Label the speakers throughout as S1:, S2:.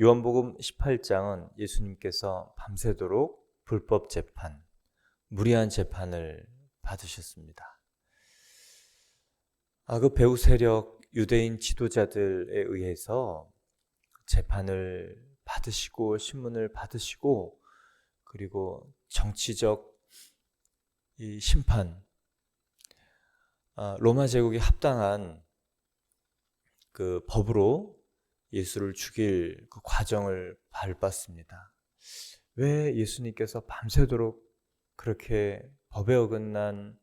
S1: 요한복음 18장은 예수님께서 밤새도록 불법 재판, 무리한 재판을 받으셨습니다. 그 배후 세력 유대인 지도자들에 의해서 재판을 받으시고 신문을 받으시고, 그리고 정치적 이 심판, 로마 제국이 합당한 그 법으로 예수를 죽일 그 과정을 밟았습니다. 왜 예수님께서 밤새도록 그렇게 법에 어긋난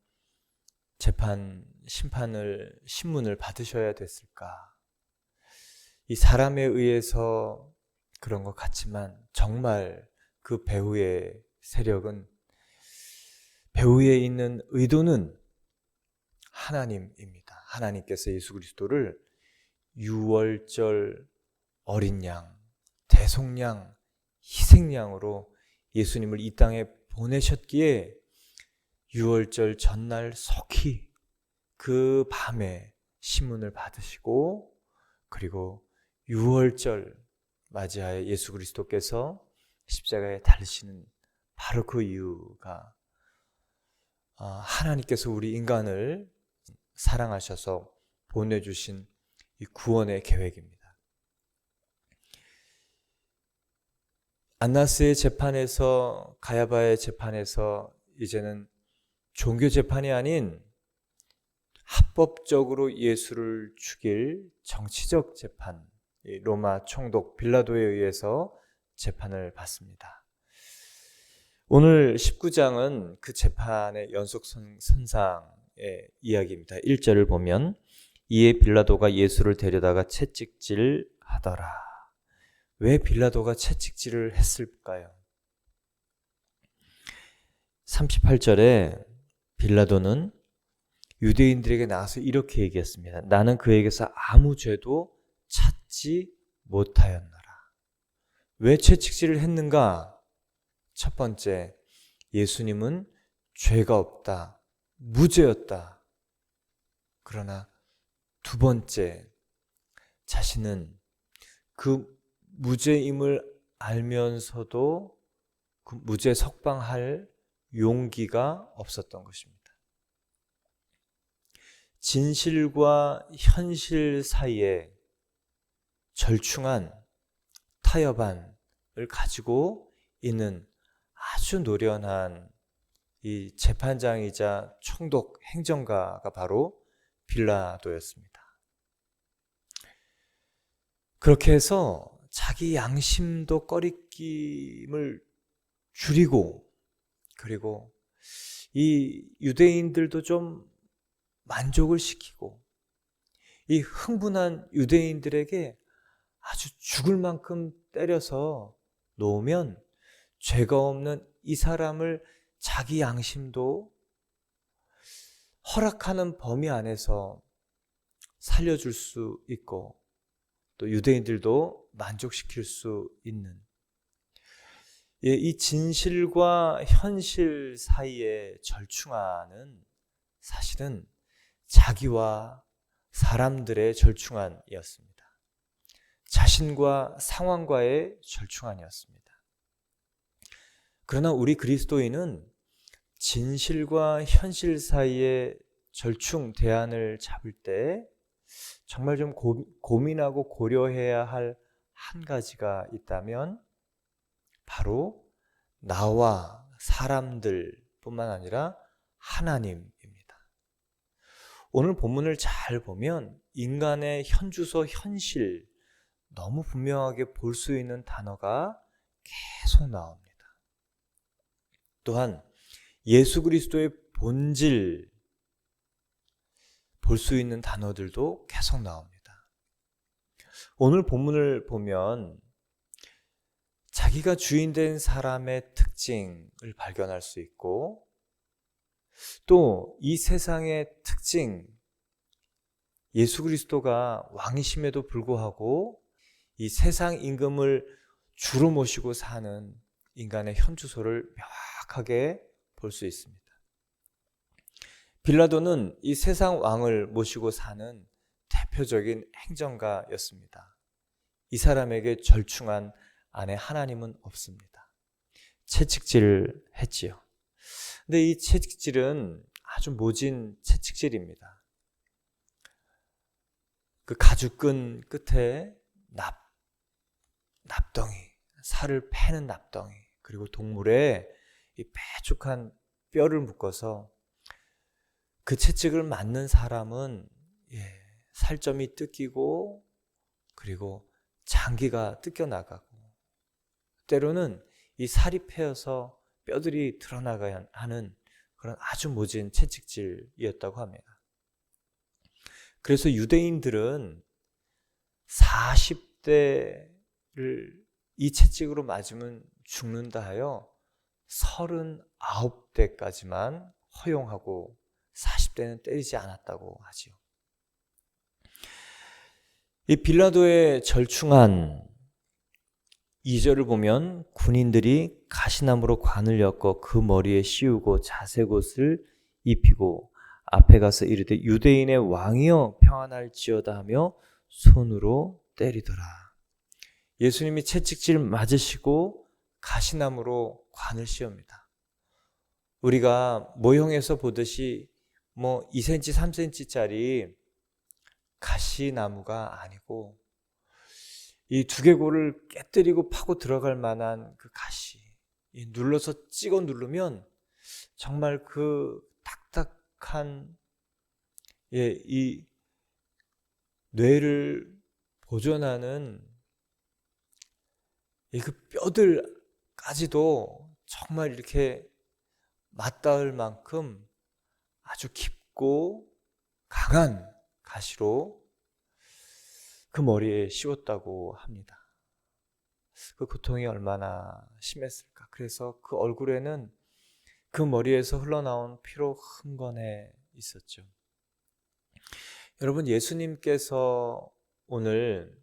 S1: 재판, 심판을, 신문을 받으셔야 됐을까? 이 사람에 의해서 그런 것 같지만 정말 그 배후의 세력은, 배후에 있는 의도는 하나님입니다. 하나님께서 예수 그리스도를 유월절 어린 양, 대속양, 희생양으로 예수님을 이 땅에 보내셨기에 유월절 전날 속히 그 밤에 신문을 받으시고, 그리고 유월절 맞이하여 예수 그리스도께서 십자가에 달리시는 바로 그 이유가 하나님께서 우리 인간을 사랑하셔서 보내주신 이 구원의 계획입니다. 안나스의 재판에서, 가야바의 재판에서 이제는 종교 재판이 아닌 합법적으로 예수를 죽일 정치적 재판, 로마 총독 빌라도에 의해서 재판을 받습니다. 오늘 19장은 그 재판의 연속선상의 이야기입니다. 1절을 보면 이에 빌라도가 예수를 데려다가 채찍질하더라. 왜 빌라도가 채찍질을 했을까요? 38절에 빌라도는 유대인들에게 나와서 이렇게 얘기했습니다. 나는 그에게서 아무 죄도 찾지 못하였노라. 왜 채찍질을 했는가? 첫 번째, 예수님은 죄가 없다, 무죄였다. 그러나 두 번째, 자신은 그 무죄임을 알면서도 그 무죄 석방할 용기가 없었던 것입니다. 진실과 현실 사이에 절충한 타협안을 가지고 있는 아주 노련한 이 재판장이자 총독 행정가가 바로 빌라도였습니다. 그렇게 해서 자기 양심도 꺼리낌을 줄이고, 그리고 이 유대인들도 좀 만족을 시키고, 이 흥분한 유대인들에게 아주 죽을 만큼 때려서 놓으면 죄가 없는 이 사람을 자기 양심도 허락하는 범위 안에서 살려줄 수 있고, 또 유대인들도 만족시킬 수 있는, 이 진실과 현실 사이에 절충안은 사실은 자기와 사람들의 절충안이었습니다. 자신과 상황과의 절충안이었습니다. 그러나 우리 그리스도인은 진실과 현실 사이에 절충 대안을 잡을 때 정말 좀 고민하고 고려해야 할 한 가지가 있다면 바로 나와 사람들 뿐만 아니라 하나님입니다. 오늘 본문을 잘 보면 인간의 현주소, 현실 너무 분명하게 볼 수 있는 단어가 계속 나옵니다. 또한 예수 그리스도의 본질 볼 수 있는 단어들도 계속 나옵니다. 오늘 본문을 보면 자기가 주인된 사람의 특징을 발견할 수 있고, 또 이 세상의 특징, 예수 그리스도가 왕이심에도 불구하고 이 세상 임금을 주로 모시고 사는 인간의 현주소를 명확하게 볼 수 있습니다. 빌라도는 이 세상 왕을 모시고 사는 대표적인 행정가였습니다. 이 사람에게 절충한 아내 하나님은 없습니다. 채찍질을 했지요. 근데 이 채찍질은 아주 모진 채찍질입니다. 그 가죽끈 끝에 납덩이, 살을 패는 납덩이, 그리고 동물의 이 빼죽한 뼈를 묶어서 그 채찍을 맞는 사람은 살점이 뜯기고 그리고 장기가 뜯겨나가고 때로는 이 살이 패여서 뼈들이 드러나가야 하는 그런 아주 모진 채찍질이었다고 합니다. 그래서 유대인들은 40대를 이 채찍으로 맞으면 죽는다 하여 39대까지만 허용하고 40대는 때리지 않았다고 하지요. 이 빌라도의 절충한 2절을 보면 군인들이 가시나무로 관을 엮어 그 머리에 씌우고 자색옷을 입히고 앞에 가서 이르되 유대인의 왕이여 평안할지어다 하며 손으로 때리더라. 예수님이 채찍질 맞으시고 가시나무로 관을 씌웁니다. 우리가 모형에서 보듯이 2cm, 3cm짜리 가시나무가 아니고 이 두개골을 깨뜨리고 파고 들어갈 만한 그 가시, 눌러서 찍어 누르면 정말 그 딱딱한 이 뇌를 보존하는 그 뼈들까지도 정말 이렇게 맞닿을 만큼 아주 깊고 강한 가시로 그 머리에 씌웠다고 합니다. 그 고통이 얼마나 심했을까. 그래서 그 얼굴에는 그 머리에서 흘러나온 피로 흥건해 있었죠. 여러분, 예수님께서 오늘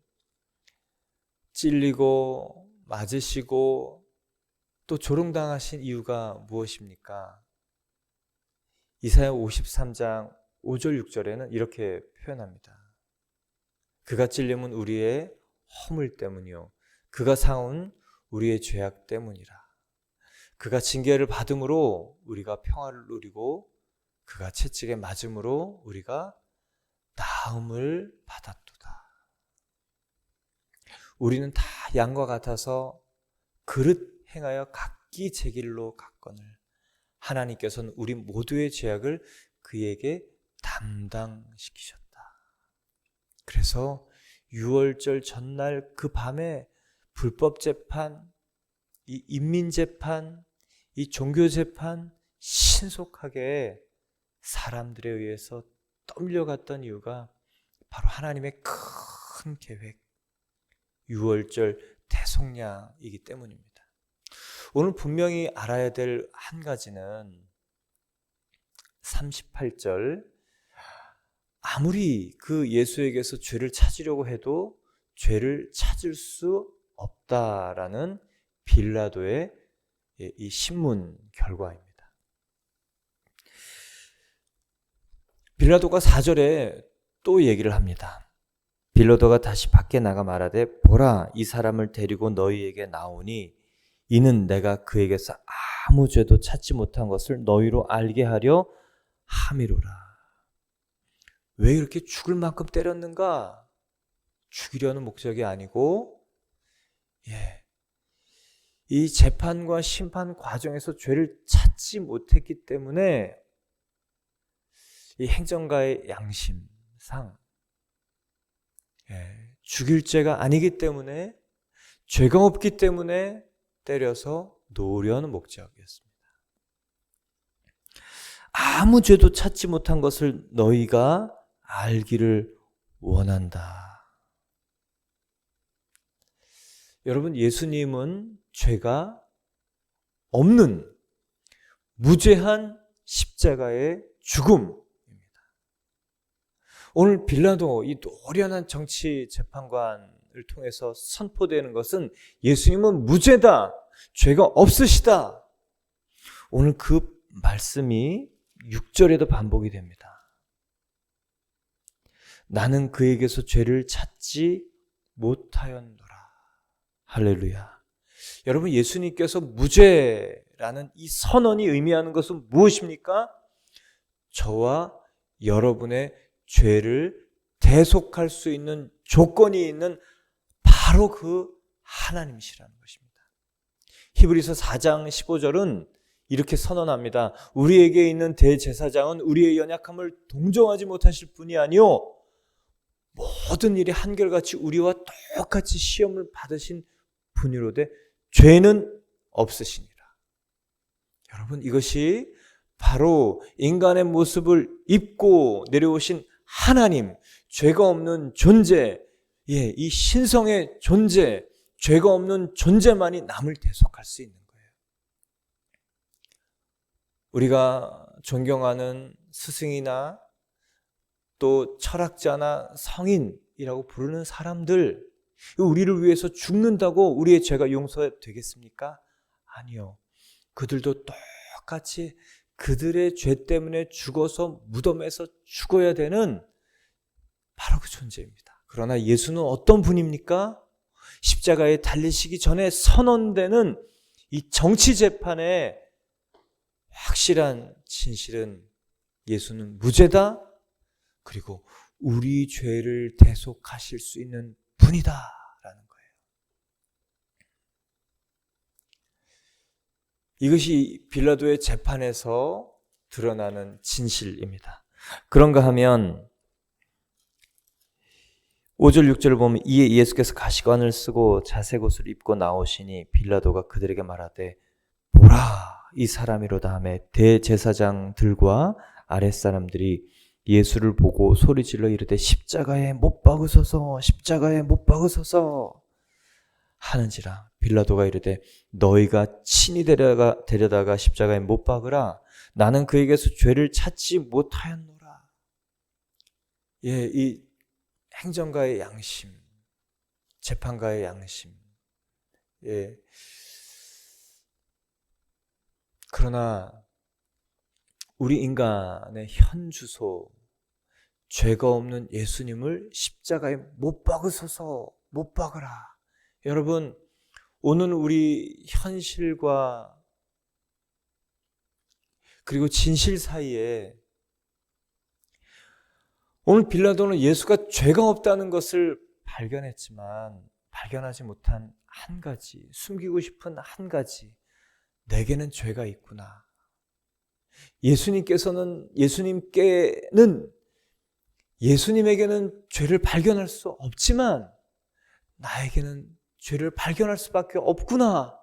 S1: 찔리고 맞으시고 또 조롱당하신 이유가 무엇입니까? 이사야 53장 5절 6절에는 이렇게 표현합니다. 그가 찔림은 우리의 허물 때문이요 그가 상은 우리의 죄악 때문이라. 그가 징계를 받음으로 우리가 평화를 누리고 그가 채찍에 맞음으로 우리가 나음을 받았도다. 우리는 다 양과 같아서 그릇 행하여 각기 제 길로 갔거늘 하나님께서는 우리 모두의 죄악을 그에게 담당시키셨다. 그래서 유월절 전날 그 밤에 불법재판, 이 인민재판, 이 종교재판 신속하게 사람들에 의해서 떠밀려갔던 이유가 바로 하나님의 큰 계획, 유월절 대속량이기 때문입니다. 오늘 분명히 알아야 될 한 가지는 38절, 아무리 그 예수에게서 죄를 찾으려고 해도 죄를 찾을 수 없다라는 빌라도의 이 신문 결과입니다. 빌라도가 4절에 또 얘기를 합니다. 빌라도가 다시 밖에 나가 말하되 보라 이 사람을 데리고 너희에게 나오니 이는 내가 그에게서 아무 죄도 찾지 못한 것을 너희로 알게 하려 함이로라. 왜 이렇게 죽을 만큼 때렸는가? 죽이려는 목적이 아니고 이 재판과 심판 과정에서 죄를 찾지 못했기 때문에 이 행정가의 양심상 죽일 죄가 아니기 때문에 죄가 없기 때문에 때려서 놓으려는 목적이었습니다. 아무 죄도 찾지 못한 것을 너희가 알기를 원한다. 여러분, 예수님은 죄가 없는 무죄한 십자가의 죽음입니다. 오늘 빌라도 이 노련한 정치 재판관을 통해서 선포되는 것은 예수님은 무죄다, 죄가 없으시다. 오늘 그 말씀이 6절에도 반복이 됩니다. 나는 그에게서 죄를 찾지 못하였노라. 할렐루야. 여러분, 예수님께서 무죄라는 이 선언이 의미하는 것은 무엇입니까? 저와 여러분의 죄를 대속할 수 있는 조건이 있는 바로 그 하나님이시라는 것입니다. 히브리서 4장 15절은 이렇게 선언합니다. 우리에게 있는 대제사장은 우리의 연약함을 동정하지 못하실 분이 아니요 모든 일에 한결같이 우리와 똑같이 시험을 받으신 분이로되 죄는 없으시니라. 여러분, 이것이 바로 인간의 모습을 입고 내려오신 하나님, 죄가 없는 존재, 이 신성의 존재, 죄가 없는 존재만이 남을 대속할 수 있는 거예요. 우리가 존경하는 스승이나 또 철학자나 성인이라고 부르는 사람들, 우리를 위해서 죽는다고 우리의 죄가 용서되겠습니까? 아니요. 그들도 똑같이 그들의 죄 때문에 죽어서 무덤에서 죽어야 되는 바로 그 존재입니다. 그러나 예수는 어떤 분입니까? 십자가에 달리시기 전에 선언되는 이 정치 재판의 확실한 진실은 예수는 무죄다. 그리고 우리 죄를 대속하실 수 있는 분이다라는 거예요. 이것이 빌라도의 재판에서 드러나는 진실입니다. 그런가 하면 5절 6절을 보면 이에 예수께서 가시관을 쓰고 자색 옷을 입고 나오시니 빌라도가 그들에게 말하되 보라 이 사람이로다 하매 대제사장들과 아랫사람들이 예수를 보고 소리질러 이르되 십자가에 못 박으소서 십자가에 못 박으소서 하는지라. 빌라도가 이르되 너희가 친히 데려다가 십자가에 못 박으라. 나는 그에게서 죄를 찾지 못하였노라. 이 행정가의 양심, 재판가의 양심. 그러나 우리 인간의 현주소, 죄가 없는 예수님을 십자가에 못 박으소서, 못 박으라. 여러분, 오늘 우리 현실과 그리고 진실 사이에 오늘 빌라도는 예수가 죄가 없다는 것을 발견했지만 발견하지 못한 한 가지, 숨기고 싶은 한 가지, 내게는 죄가 있구나. 예수님에게는 죄를 발견할 수 없지만 나에게는 죄를 발견할 수밖에 없구나.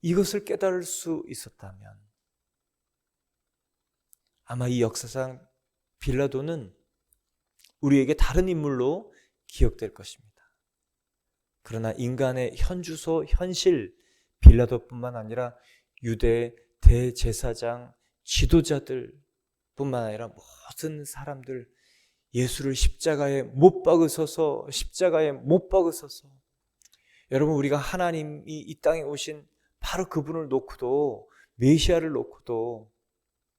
S1: 이것을 깨달을 수 있었다면 아마 이 역사상 빌라도는 우리에게 다른 인물로 기억될 것입니다. 그러나 인간의 현주소, 현실, 빌라도뿐만 아니라 유대 대제사장, 지도자들 뿐만 아니라 모든 사람들 예수를 십자가에 못 박으소서, 십자가에 못 박으소서. 여러분, 우리가 하나님이 이 땅에 오신 바로 그분을 놓고도, 메시아를 놓고도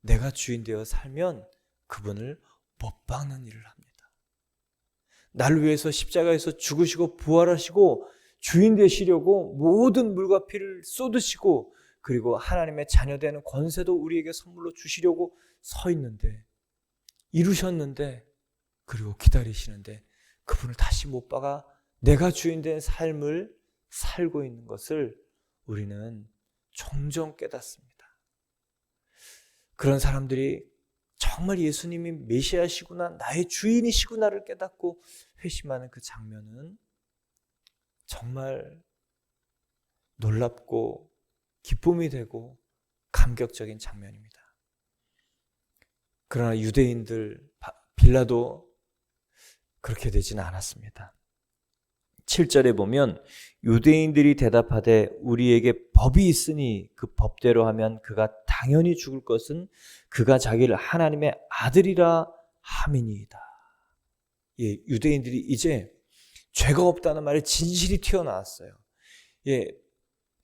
S1: 내가 주인 되어 살면 그분을 못 박는 일을 합니다. 나를 위해서 십자가에서 죽으시고 부활하시고 주인 되시려고 모든 물과 피를 쏟으시고 그리고 하나님의 자녀되는 권세도 우리에게 선물로 주시려고 서 있는데, 이루셨는데, 그리고 기다리시는데 그분을 다시 못 박아 내가 주인 된 삶을 살고 있는 것을 우리는 종종 깨닫습니다. 그런 사람들이 정말 예수님이 메시아시구나, 나의 주인이시구나를 깨닫고 회심하는 그 장면은 정말 놀랍고 기쁨이 되고 감격적인 장면입니다. 그러나 유대인들, 빌라도 그렇게 되지는 않았습니다. 7절에 보면 유대인들이 대답하되 우리에게 법이 있으니 그 법대로 하면 그가 당연히 죽을 것은 그가 자기를 하나님의 아들이라 함이니이다. 유대인들이 이제 죄가 없다는 말에 진실이 튀어나왔어요.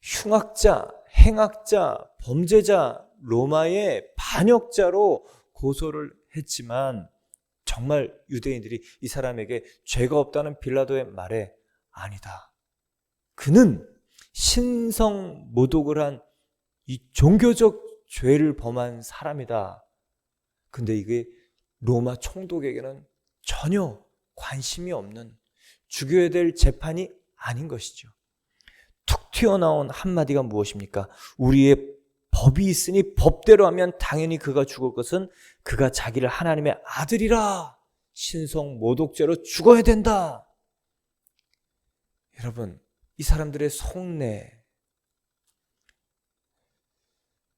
S1: 흉악자, 행악자, 범죄자, 로마의 반역자로 고소를 했지만 정말 유대인들이 이 사람에게 죄가 없다는 빌라도의 말에 아니다. 그는 신성 모독을 한 이 종교적 죄를 범한 사람이다. 근데 이게 로마 총독에게는 전혀 관심이 없는, 죽여야 될 재판이 아닌 것이죠. 툭 튀어나온 한마디가 무엇입니까? 우리의 법이 있으니 법대로 하면 당연히 그가 죽을 것은 그가 자기를 하나님의 아들이라 신성 모독죄로 죽어야 된다. 여러분, 이 사람들의 속내,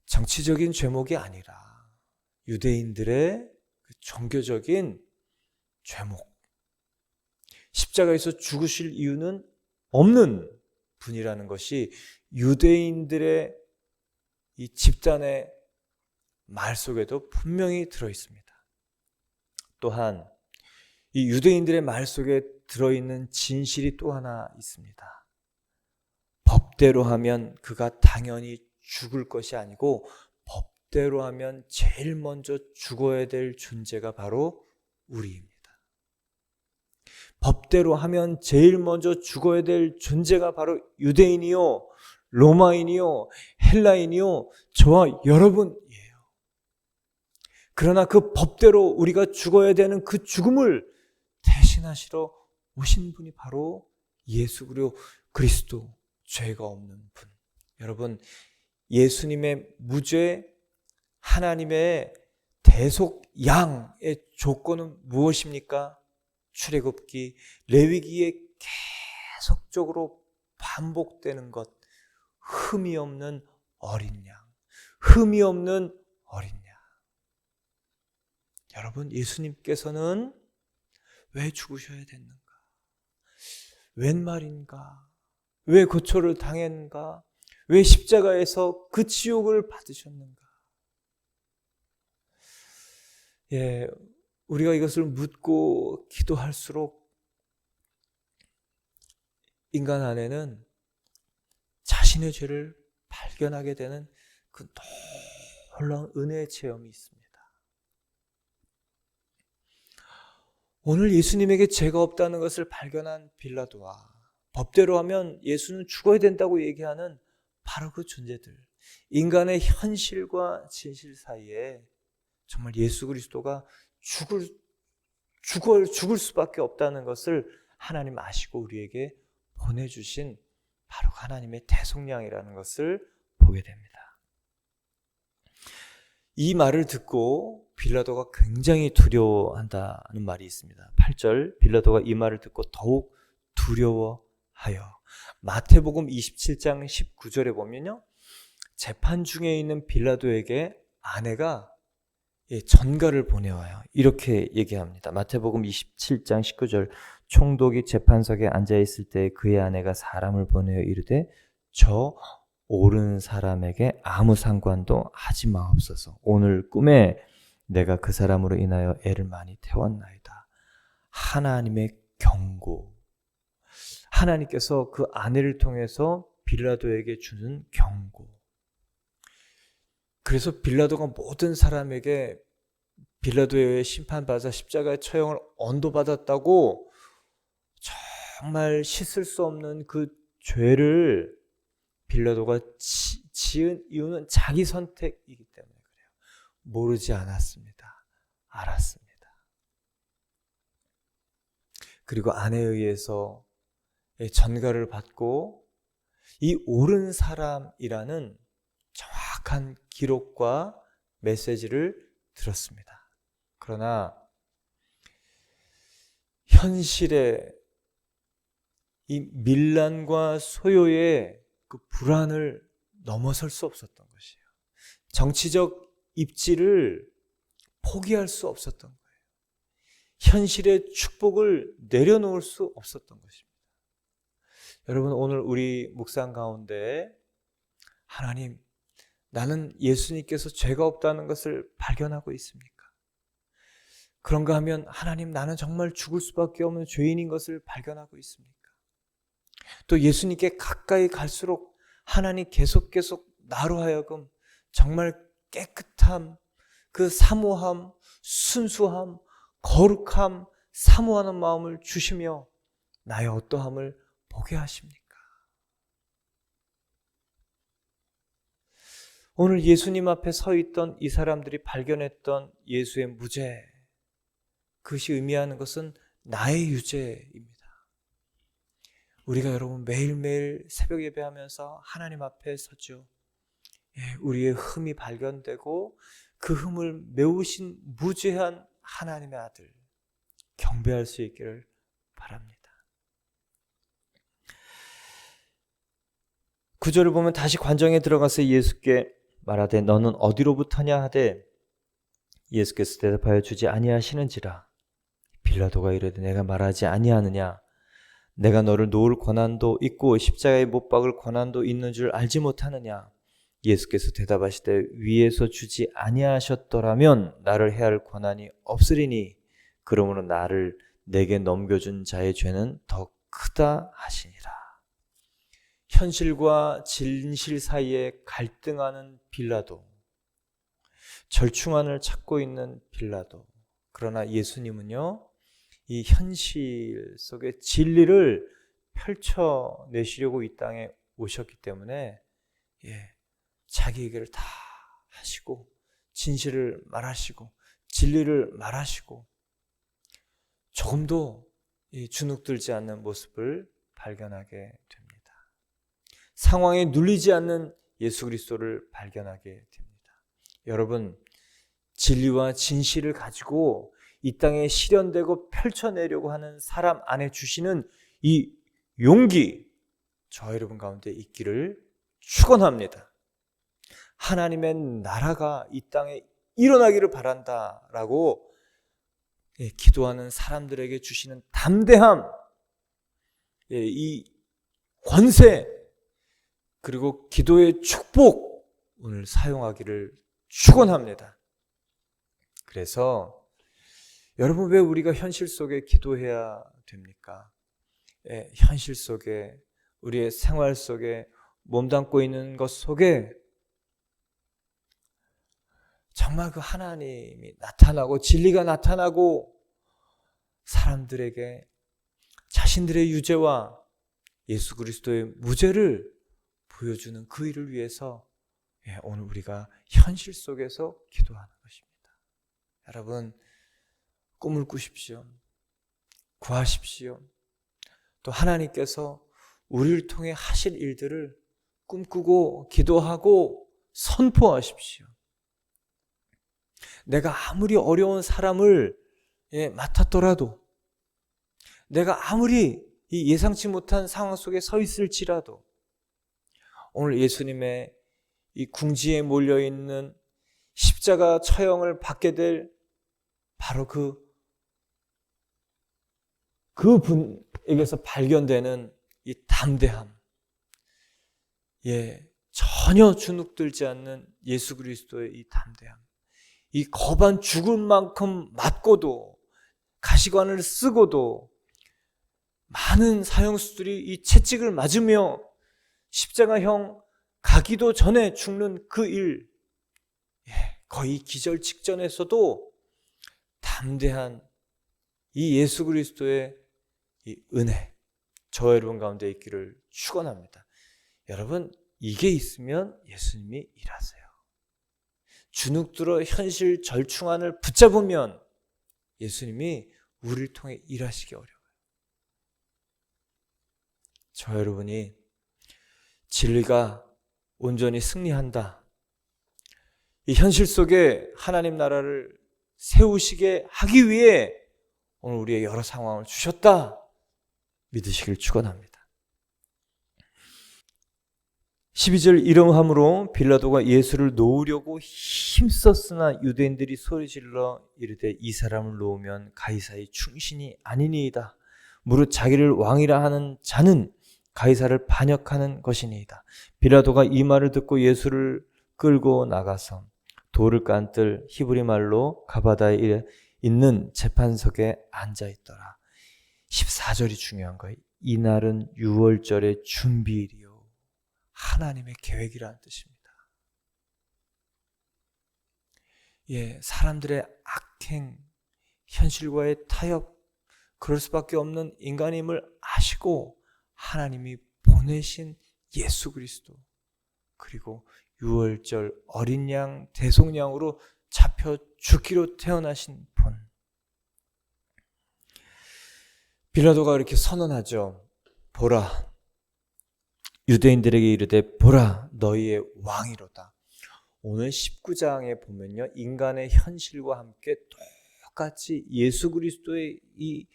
S1: 정치적인 죄목이 아니라 유대인들의 종교적인 죄목, 십자가에서 죽으실 이유는 없는 분이라는 것이 유대인들의 이 집단의 말 속에도 분명히 들어있습니다. 또한 이 유대인들의 말 속에 들어있는 진실이 또 하나 있습니다. 법대로 하면 그가 당연히 죽을 것이 아니고 법대로 하면 제일 먼저 죽어야 될 존재가 바로 우리입니다. 법대로 하면 제일 먼저 죽어야 될 존재가 바로 유대인이요, 로마인이요, 헬라인이요, 저와 여러분이에요. 그러나 그 법대로 우리가 죽어야 되는 그 죽음을 대신하시러 오신 분이 바로 예수 그리스도, 죄가 없는 분. 여러분, 예수님의 무죄, 하나님의 대속 양의 조건은 무엇입니까? 출애굽기, 레위기에 계속적으로 반복되는 것, 흠이 없는 어린 양, 흠이 없는 어린 양. 여러분, 예수님께서는 왜 죽으셔야 됐는가? 웬 말인가? 왜 고초를 당했는가? 왜 십자가에서 그 지옥을 받으셨는가? 우리가 이것을 묻고 기도할수록 인간 안에는 자신의 죄를 발견하게 되는 그 놀라운 은혜의 체험이 있습니다. 오늘 예수님에게 죄가 없다는 것을 발견한 빌라도와 법대로 하면 예수는 죽어야 된다고 얘기하는 바로 그 존재들, 인간의 현실과 진실 사이에 정말 예수 그리스도가 죽을 수밖에 없다는 것을 하나님 아시고 우리에게 보내주신 바로 하나님의 대속량이라는 것을 보게 됩니다. 이 말을 듣고 빌라도가 굉장히 두려워한다는 말이 있습니다. 8절, 빌라도가 이 말을 듣고 더욱 두려워하여. 마태복음 27장 19절에 보면요, 재판 중에 있는 빌라도에게 아내가 전가를 보내와요. 이렇게 얘기합니다. 마태복음 27장 19절, 총독이 재판석에 앉아있을 때 그의 아내가 사람을 보내어 이르되 저 옳은 사람에게 아무 상관도 하지 마옵소서. 오늘 꿈에 내가 그 사람으로 인하여 애를 많이 태웠나이다. 하나님의 경고, 하나님께서 그 아내를 통해서 빌라도에게 주는 경고. 그래서 빌라도가 모든 사람에게 빌라도에 의해 심판받아 십자가의 처형을 언도받았다고 정말 씻을 수 없는 그 죄를 빌라도가 지은 이유는 자기 선택이기 때문에 그래요. 모르지 않았습니다. 알았습니다. 그리고 아내에 의해서 전가를 받고 이 옳은 사람이라는 정확한 기록과 메시지를 들었습니다. 그러나 현실의 이 밀란과 소요의 그 불안을 넘어설 수 없었던 것이에요. 정치적 입지를 포기할 수 없었던 거예요. 현실의 축복을 내려놓을 수 없었던 것입니다. 여러분, 오늘 우리 묵상 가운데 하나님, 나는 예수님께서 죄가 없다는 것을 발견하고 있습니까? 그런가 하면 하나님, 나는 정말 죽을 수밖에 없는 죄인인 것을 발견하고 있습니까? 또 예수님께 가까이 갈수록 하나님 계속 나로 하여금 정말 깨끗함, 그 사모함, 순수함, 거룩함 사모하는 마음을 주시며 나의 어떠함을 보게 하십니까? 오늘 예수님 앞에 서 있던 이 사람들이 발견했던 예수의 무죄, 그것이 의미하는 것은 나의 유죄입니다. 우리가 여러분 매일매일 새벽 예배하면서 하나님 앞에 서죠. 우리의 흠이 발견되고 그 흠을 메우신 무죄한 하나님의 아들 경배할 수 있기를 바랍니다. 9절을 보면 다시 관정에 들어가서 예수께 말하되 너는 어디로부터냐 하되 예수께서 대답하여 주지 아니하시는지라. 빌라도가 이르되 내가 말하지 아니하느냐? 내가 너를 놓을 권한도 있고 십자가에 못 박을 권한도 있는 줄 알지 못하느냐? 예수께서 대답하시되 위에서 주지 아니하셨더라면 나를 해할 권한이 없으리니 그러므로 나를 내게 넘겨준 자의 죄는 더 크다 하시니라. 현실과 진실 사이에 갈등하는 빌라도, 절충안을 찾고 있는 빌라도. 그러나 예수님은요, 이 현실 속에 진리를 펼쳐내시려고 이 땅에 오셨기 때문에 자기 얘기를 다 하시고 진실을 말하시고 진리를 말하시고 조금도 주눅들지 않는 모습을 발견하게 됩니다. 상황에 눌리지 않는 예수 그리스도를 발견하게 됩니다. 여러분, 진리와 진실을 가지고 이 땅에 실현되고 펼쳐내려고 하는 사람 안에 주시는 이 용기, 저 여러분 가운데 있기를 축원합니다. 하나님의 나라가 이 땅에 일어나기를 바란다라고 기도하는 사람들에게 주시는 담대함, 이 권세, 그리고 기도의 축복, 오늘 사용하기를 축원합니다. 그래서 여러분, 왜 우리가 현실 속에 기도해야 됩니까? 현실 속에, 우리의 생활 속에, 몸담고 있는 것 속에 정말 그 하나님이 나타나고 진리가 나타나고 사람들에게 자신들의 유죄와 예수 그리스도의 무죄를 보여주는 그 일을 위해서 오늘 우리가 현실 속에서 기도하는 것입니다. 여러분, 꿈을 꾸십시오. 구하십시오. 또 하나님께서 우리를 통해 하실 일들을 꿈꾸고 기도하고 선포하십시오. 내가 아무리 어려운 사람을 맡았더라도, 내가 아무리 예상치 못한 상황 속에 서 있을지라도 오늘 예수님의 이 궁지에 몰려있는 십자가 처형을 받게 될 바로 그 분에게서 발견되는 이 담대함, 전혀 주눅들지 않는 예수 그리스도의 이 담대함, 이 거반 죽을 만큼 맞고도 가시관을 쓰고도 많은 사형수들이 이 채찍을 맞으며 십자가형 가기도 전에 죽는 그 일, 거의 기절 직전에서도 담대한 이 예수 그리스도의 이 은혜, 저 여러분 가운데 있기를 축원합니다. 여러분, 이게 있으면 예수님이 일하세요. 주눅들어 현실 절충안을 붙잡으면 예수님이 우리를 통해 일하시기 어려워요. 저 여러분이 진리가 온전히 승리한다, 이 현실 속에 하나님 나라를 세우시게 하기 위해 오늘 우리의 여러 상황을 주셨다 믿으시길 축원합니다. 12절 이러함으로 빌라도가 예수를 놓으려고 힘썼으나 유대인들이 소리질러 이르되 이 사람을 놓으면 가이사의 충신이 아니니이다. 무릇 자기를 왕이라 하는 자는 가이사를 반역하는 것이니이다. 빌라도가 이 말을 듣고 예수를 끌고 나가서 돌을 깐뜰 히브리 말로 가바다에 있는 재판석에 앉아있더라. 14절이 중요한 거예요. 이날은 유월절의 준비일이요 하나님의 계획이라는 뜻입니다. 사람들의 악행, 현실과의 타협, 그럴 수밖에 없는 인간임을 아시고 하나님이 보내신 예수 그리스도, 그리고 유월절 어린 양 대속양으로 잡혀 죽기로 태어나신 분. 빌라도가 이렇게 선언하죠. 보라, 유대인들에게 이르되 보라, 너희의 왕이로다. 오늘 19장에 보면요, 인간의 현실과 함께 똑같이 예수 그리스도의 이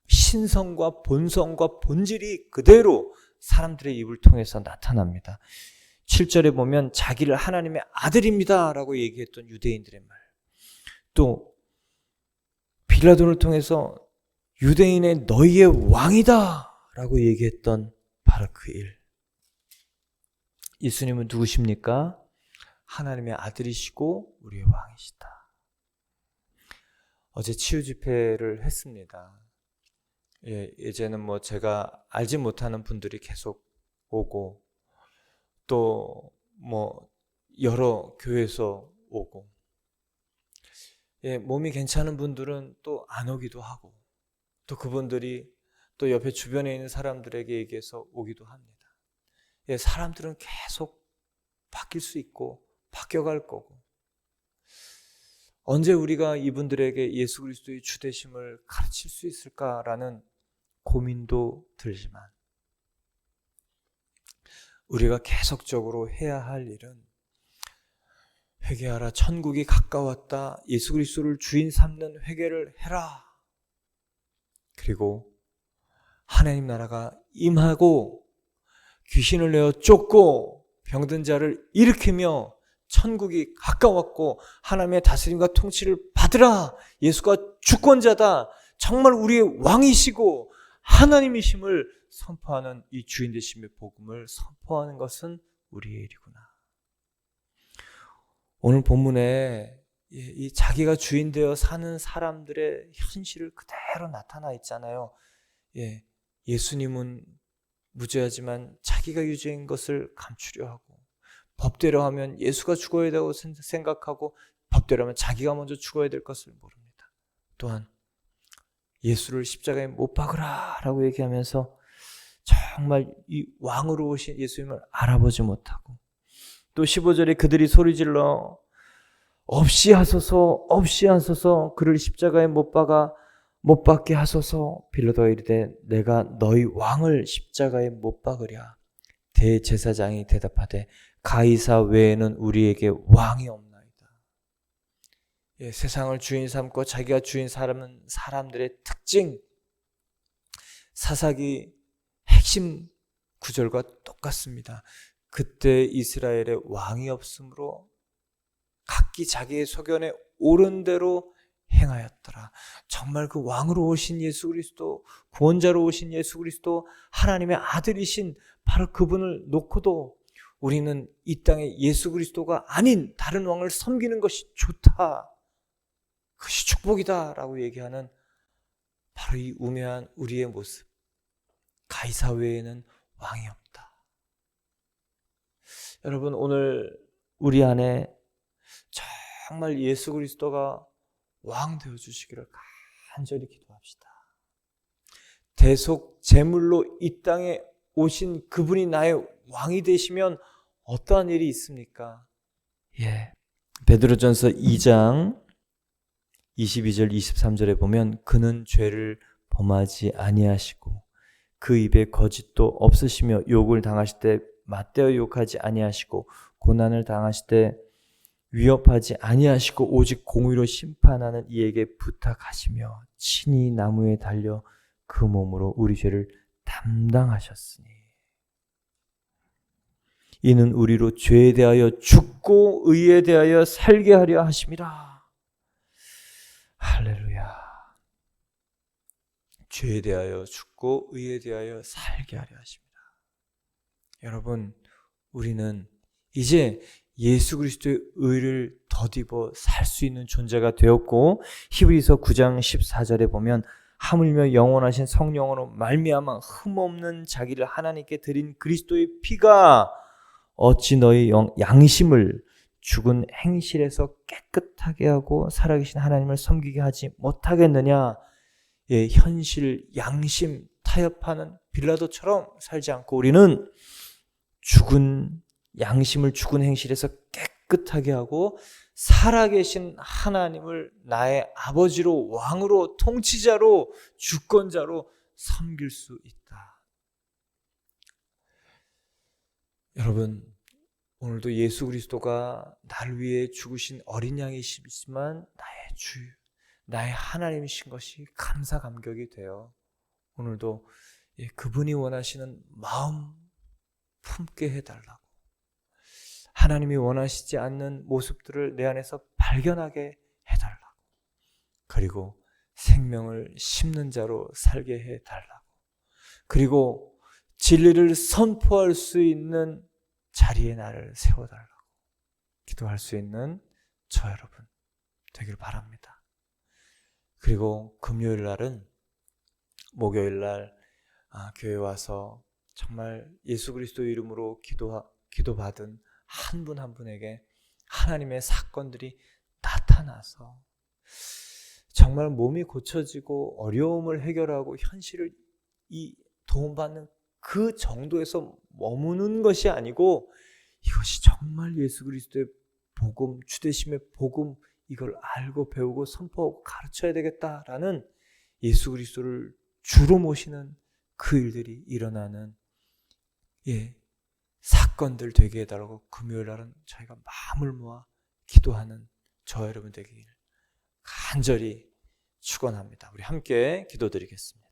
S1: 신성과 본성과 본질이 그대로 사람들의 입을 통해서 나타납니다. 7절에 보면 자기를 하나님의 아들입니다 라고 얘기했던 유대인들의 말, 또 빌라도를 통해서 유대인의 너희의 왕이다 라고 얘기했던 바로 그 일. 예수님은 누구십니까? 하나님의 아들이시고 우리의 왕이시다. 어제 치유 집회를 했습니다. 이제는 제가 알지 못하는 분들이 계속 오고, 또 여러 교회에서 오고, 몸이 괜찮은 분들은 또 안 오기도 하고, 또 그분들이 또 옆에 주변에 있는 사람들에게 얘기해서 오기도 합니다. 사람들은 계속 바뀔 수 있고 바뀌어갈 거고, 언제 우리가 이분들에게 예수 그리스도의 주되심을 가르칠 수 있을까라는 고민도 들지만, 우리가 계속적으로 해야 할 일은 회개하라, 천국이 가까웠다, 예수 그리스도를 주인 삼는 회개를 해라, 그리고 하나님 나라가 임하고 귀신을 내어 쫓고 병든 자를 일으키며 천국이 가까웠고 하나님의 다스림과 통치를 받으라, 예수가 주권자다, 정말 우리의 왕이시고 하나님이심을 선포하는 이 주인 되심의 복음을 선포하는 것은 우리의 일이구나. 오늘 본문에 이 자기가 주인 되어 사는 사람들의 현실을 그대로 나타나 있잖아요. 예수님은 무죄하지만 자기가 유죄인 것을 감추려 하고, 법대로 하면 예수가 죽어야 되고 생각하고, 법대로 하면 자기가 먼저 죽어야 될 것을 모릅니다. 또한 예수를 십자가에 못 박으라 라고 얘기하면서 정말 이 왕으로 오신 예수님을 알아보지 못하고, 또 15절에 그들이 소리질러 없이 하소서, 없이 하소서, 그를 십자가에 못 박게 하소서. 빌라도가 이르되 내가 너희 왕을 십자가에 못 박으랴. 대제사장이 대답하되 가이사 외에는 우리에게 왕이 없나이다. 세상을 주인 삼고 자기가 주인 삼는 사람들의 특징, 사사기 핵심 구절과 똑같습니다. 그때 이스라엘에 왕이 없으므로 각기 자기의 소견에 옳은 대로 행하였더라. 정말 그 왕으로 오신 예수 그리스도, 구원자로 오신 예수 그리스도, 하나님의 아들이신 바로 그분을 놓고도 우리는 이 땅에 예수 그리스도가 아닌 다른 왕을 섬기는 것이 좋다, 그것이 축복이다 라고 얘기하는 바로 이 우매한 우리의 모습. 가이사 외에는 왕이 없다. 여러분, 오늘 우리 안에 정말 예수 그리스도가 왕 되어 주시기를 간절히 기도합시다. 대속 제물로 이 땅에 오신 그분이 나의 왕이 되시면 어떠한 일이 있습니까? 베드로전서 2장 22절 23절에 보면 그는 죄를 범하지 아니하시고 그 입에 거짓도 없으시며 욕을 당하실 때 맞대어 욕하지 아니하시고 고난을 당하실 때 위협하지 아니하시고 오직 공의로 심판하는 이에게 부탁하시며 친히 나무에 달려 그 몸으로 우리 죄를 담당하셨으니 이는 우리로 죄에 대하여 죽고 의에 대하여 살게 하려 하심이라. 할렐루야. 죄에 대하여 죽고 의에 대하여 살게 하려 하십니다. 여러분, 우리는 이제 예수 그리스도의 의를 덧입어 살 수 있는 존재가 되었고, 히브리서 9장 14절에 보면 하물며 영원하신 성령으로 말미암아 흠없는 자기를 하나님께 드린 그리스도의 피가 어찌 너희 양심을 죽은 행실에서 깨끗하게 하고 살아계신 하나님을 섬기게 하지 못하겠느냐? 예, 현실, 양심 타협하는 빌라도처럼 살지 않고 우리는 죽은 양심을 죽은 행실에서 깨끗하게 하고 살아계신 하나님을 나의 아버지로, 왕으로, 통치자로, 주권자로 섬길 수 있다. 여러분, 오늘도 예수 그리스도가 나를 위해 죽으신 어린 양이시지만 나의 주, 나의 하나님이신 것이 감사 감격이 되어 오늘도 그분이 원하시는 마음 품게 해달라고, 하나님이 원하시지 않는 모습들을 내 안에서 발견하게 해달라고, 그리고 생명을 심는 자로 살게 해달라고, 그리고 진리를 선포할 수 있는 자리에 나를 세워달라고 기도할 수 있는 저 여러분 되길 바랍니다. 그리고 금요일 날은, 목요일 날 교회 와서 정말 예수 그리스도 이름으로 기도받은 한 분 한 분에게 하나님의 사건들이 나타나서 정말 몸이 고쳐지고 어려움을 해결하고 현실을 도움받는 그 정도에서 머무는 것이 아니고, 이것이 정말 예수 그리스도의 복음, 주되심의 복음, 이걸 알고 배우고 선포하고 가르쳐야 되겠다라는 예수 그리스도를 주로 모시는 그 일들이 일어나는 사건들 되게 해달라고 금요일 날은 저희가 마음을 모아 기도하는 저 여러분 되길 간절히 축원합니다. 우리 함께 기도드리겠습니다.